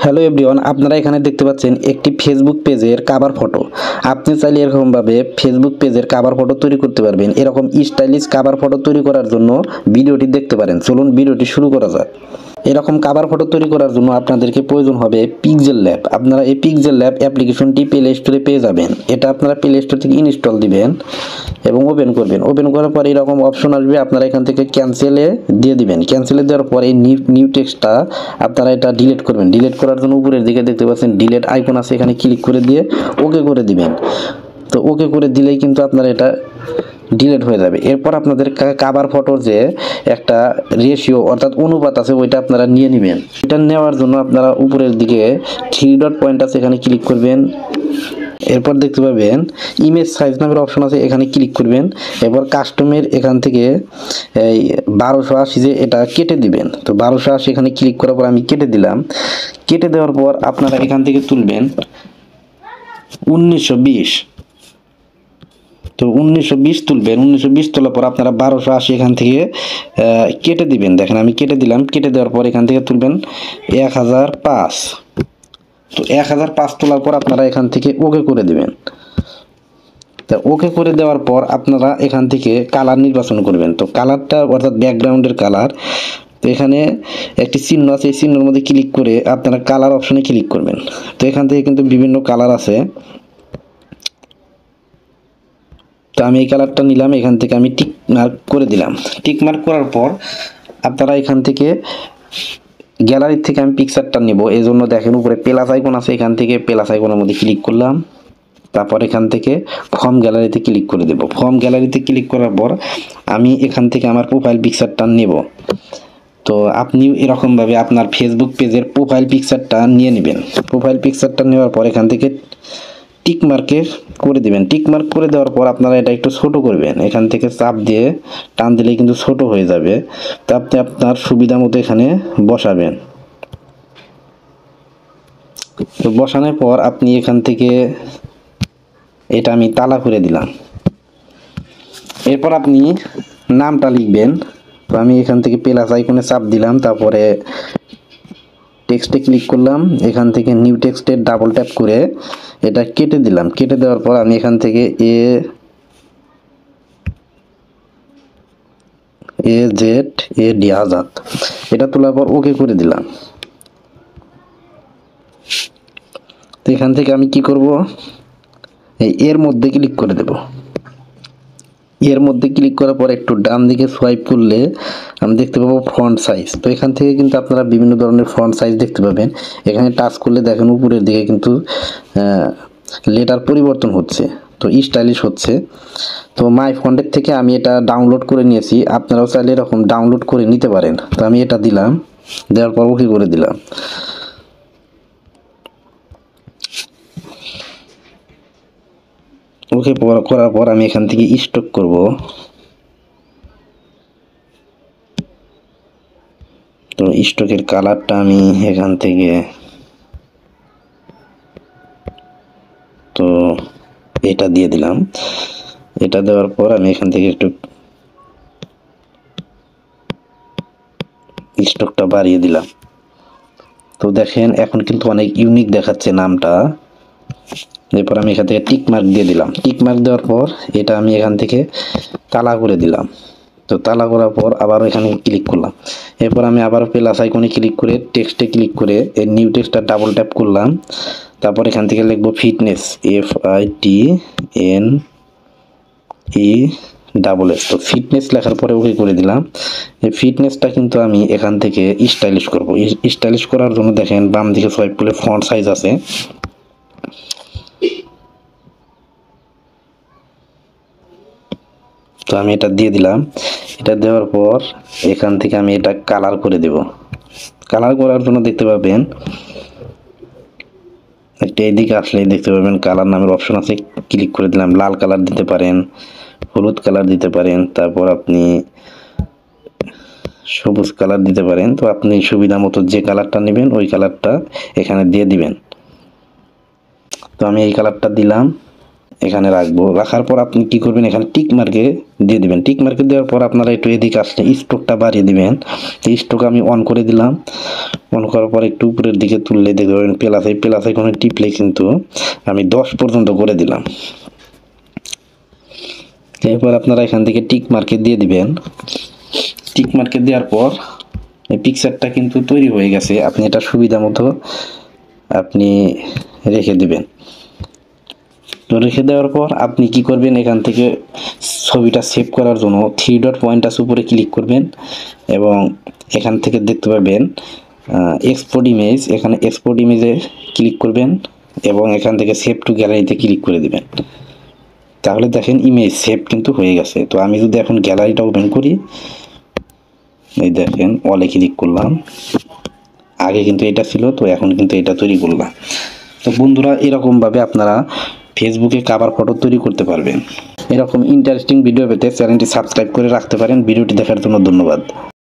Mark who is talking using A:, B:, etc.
A: Hello everyone, আপনারা এখানে দেখতে পাচ্ছেন একটি ফেসবুক পেজের কভার ফটো। আপনি চাইলে এরকমভাবে ফেসবুক পেজের কভার ফটো তৈরি করতে পারবেন। এরকম স্টাইলিশ কভার ফটো তৈরি করার জন্য ভিডিওটি দেখতে পারেন। চলুন ভিডিওটি শুরু করা যাক। এরকম কভার ফটো তৈরি করার জন্য আপনাদেরকে প্রয়োজন হবে পিক্সেল ল্যাব। আপনারা এই পিক্সেল ল্যাব অ্যাপ্লিকেশনটি প্লে স্টোরে পেয়ে যাবেন। এটা আপনারা প্লে স্টোর থেকে ইনস্টল দিবেন এবং ওপেন করবেন। ওপেন করার পর এরকম অপশন আসবে, আপনারা এখান থেকে ক্যান্সেলে দিয়ে দিবেন। ক্যান্সেলে দেওয়ার পর এই নিউ টেক্সটটা আপনারা এটা ডিলিট করবেন। ডিলিট করার জন্য উপরের দিকে দেখতে পাচ্ছেন ডিলিট আইকন আছে, এখানে ক্লিক করে দিয়ে ওকে করে দিবেন। তো ওকে করে দিলেই কিন্তু আপনারা এটা ডিলিট হয়ে যাবে। এরপর আপনাদের কভার ফটোর যে একটা রেশিও অর্থাৎ অনুপাত আছে ওইটা আপনারা নিয়ে নেবেন। এটা নেওয়ার জন্য আপনারা উপরের দিকে 3 ডট পয়েন্ট আছে, এখানে ক্লিক করবেন। এরপর দেখতে পাবেন ইমেজ সাইজ নামের অপশন আছে, এখানে ক্লিক করবেন। এরপর কাস্টমের এখান থেকে এই 1280 যে এটা কেটে দিবেন। তো 1280 এখানে ক্লিক করার পর আমি কেটে দিলাম। কেটে দেওয়ার পর আপনারা এখান থেকে তুলবেন 1920। তো 1920 তুলবেন। 1920 তোলার পর আপনারা 1280 এখান থেকে কেটে দিবেন। দেখেন আমি কেটে দিলাম। কেটে দেওয়ার পর এখান থেকে তুলবেন 1005। তো 1005 তোলার পর আপনারা এখান থেকে ওকে করে দিবেন। তা ওকে করে দেওয়ার পর আপনারা এখান থেকে কালার নির্বাচন করবেন। তো কালারটা অর্থাৎ ব্যাকগ্রাউন্ডের কালার, তো এখানে একটি চিহ্ন আছে, এই চিহ্নের মধ্যে ক্লিক করে আপনারা কালার অপশনে ক্লিক করবেন। তো এখান থেকে কিন্তু বিভিন্ন কালার আছে। তো আমি এই কালারটা নিলাম, এখান থেকে আমি টিক মার্ক করে দিলাম। টিক মার্ক করার পর আপনারা এখান থেকে গ্যালারি থেকে আমি পিকচারটা নেব, এই জন্য দেখেন উপরে প্লাস আইকন আছে, এখান থেকে প্লাস আইকনের মধ্যে ক্লিক করলাম। তারপর এখান থেকে ফর্ম গ্যালারিতে ক্লিক করে দেব। ফর্ম গ্যালারিতে ক্লিক করার পর আমি এখান থেকে আমার প্রোফাইল পিকচারটা নেব। তো আপনি এরকমভাবে আপনার ফেসবুক পেজের প্রোফাইল পিকচারটা নিয়ে নেবেন। প্রোফাইল পিকচারটা নেওয়ার পর এখান থেকে টিক মার্কে করে দিবেন। টিক মার্ক করে দেওয়ার পর আপনারা এটা একটু ছোট করবেন। এখান থেকে চাপ দিয়ে টান দিলেই কিন্তু ছোট হয়ে যাবে। তো আপনি আপনার সুবিধা মতো এখানে বসাবেন। তো বসানোর পর আপনি এখান থেকে এটা আমি তালা করে দিলাম। এরপর আপনি নামটা লিখবেন। তো আমি এখান থেকে প্লাস আইকনে চাপ দিলাম, তারপরে টেক্সটে ক্লিক করলাম। এখান থেকে নিউ টেক্সটে ডাবল ট্যাপ করে এটা কেটে দিলাম। কেটে দেওয়ার পর আমি এখান থেকে AZAD আজাদ এটা তোলার পর ওকে করে দিলাম। তো এখান থেকে আমি কি করব, এর মধ্যে ক্লিক করে দেব। এর মধ্যে ক্লিক করার পর একটু ডান দিকে সোয়াইপ করলে আমি দেখতে পাবো ফন্ট সাইজ। তো এখান থেকে কিন্তু আপনারা বিভিন্ন ধরনের ফন্ট সাইজ দেখতে পাবেন। এখানে টাচ করলে দেখেন উপরের দিকে কিন্তু লেটার পরিবর্তন হচ্ছে, তো স্টাইলিশ হচ্ছে। তো মাই ফন্টের থেকে আমি এটা ডাউনলোড করে নিয়েছি, আপনারাও চাইলে এরকম ডাউনলোড করে নিতে পারেন। তো আমি এটা দিলাম, দেওয়ার পর ওকে করে দিলাম। ওকে করার পর আমি এখান থেকে স্টক করব। তো স্টকের কালারটা আমি এখান থেকে তো এটা দিয়ে দিলাম। এটা দেওয়ার পর আমি এখান থেকে একটু স্টকটা বাড়িয়ে দিলাম। তো দেখেন এখন কিন্তু অনেক ইউনিক দেখাচ্ছে নামটা। এরপর আমি এখান থেকে টিক মার্ক দিয়ে দিলাম। টিক মার্ক দেওয়ার পর এটা আমি এখান থেকে তালা করে দিলাম। তো তালা করার পর আবার এখানে ক্লিক করলাম। এরপর আমি আবার প্লাস আইকনে ক্লিক করে টেক্সটে ক্লিক করে এই নিউ টেক্সটটা ডাবল ট্যাপ করলাম। তারপর এখান থেকে লিখবো ফিটনেস, FITNESS। তো ফিটনেস লেখার পরে ওকে করে দিলাম। এই ফিটনেসটা কিন্তু আমি এখান থেকে স্টাইলিশ করব। স্টাইলিশ করার জন্য দেখেন বাম দিকে সোয়াইপ করলে ফন্ট সাইজ আছে, তো আমি এটা দিয়ে দিলাম। এটা দেওয়ার পর এখান থেকে আমি এটা কালার করে দেব। কালার করার জন্য দেখতে পাবেন একটা এদিকে আসলেই দেখতে পাবেন কালার নামের অপশন আছে, ক্লিক করে দিলাম। লাল কালার দিতে পারেন, হলুদ কালার দিতে পারেন, তারপর আপনি সবুজ কালার দিতে পারেন। তো আপনি সুবিধা মতো যে কালারটা নেবেন ওই কালারটা এখানে দিয়ে দিবেন। তো আমি এই কালারটা দিলাম। এখানে রাখবো। রাখার পর আপনি কি করবেন, এখানে টিক মার্কে দিয়ে দিবেন। টিক মার্কে দেওয়ার পর আপনারা একটু এদিকে আসলে স্ট্রোকটা বাড়িয়ে দিবেন। তো স্ট্রোক আমি অন করে দিলাম। অন করার পর একটু উপরের দিকে তুললে দেখতে পাবেন প্লাস, এই প্লাস আইকনে টিপলে কিন্তু আমি 10 পর্যন্ত করে দিলাম। এরপর আপনারা এখান থেকে টিক মার্কে দিয়ে দিবেন। টিক মার্কে দেওয়ার পর এই পিকচারটা কিন্তু তৈরি হয়ে গেছে। আপনি এটা সুবিধা মতো আপনি রেখে দিবেন। তো রেখে দেওয়ার পর আপনি কি করবেন, এখান থেকে ছবিটা সেভ করার জন্য 3 ডট পয়েন্ট আছে উপরে ক্লিক করবেন এবং এখান থেকে দেখতে পাবেন এক্সপোর্ট ইমেজ। এখানে এক্সপোর্ট ইমেজে ক্লিক করবেন এবং এখান থেকে সেভ টু গ্যালারিতে ক্লিক করে দিবেন। তাহলে দেখেন ইমেজ সেভ কিন্তু হয়ে গেছে। তো আমি যদি এখন গ্যালারিটা ওপেন করি, এই দেখেন অলে ক্লিক করলাম। আগে কিন্তু এটা ছিল, তো এখন কিন্তু এটা তৈরি করলাম। তো বন্ধুরা, এরকমভাবে আপনারা ফেসবুকে কভার ফটো তৈরি করতে পারবেন। এরকম ইন্টারেস্টিং ভিডিও পেতে চ্যানেলটি সাবস্ক্রাইব করে রাখতে পারেন। ভিডিওটি দেখার জন্য ধন্যবাদ।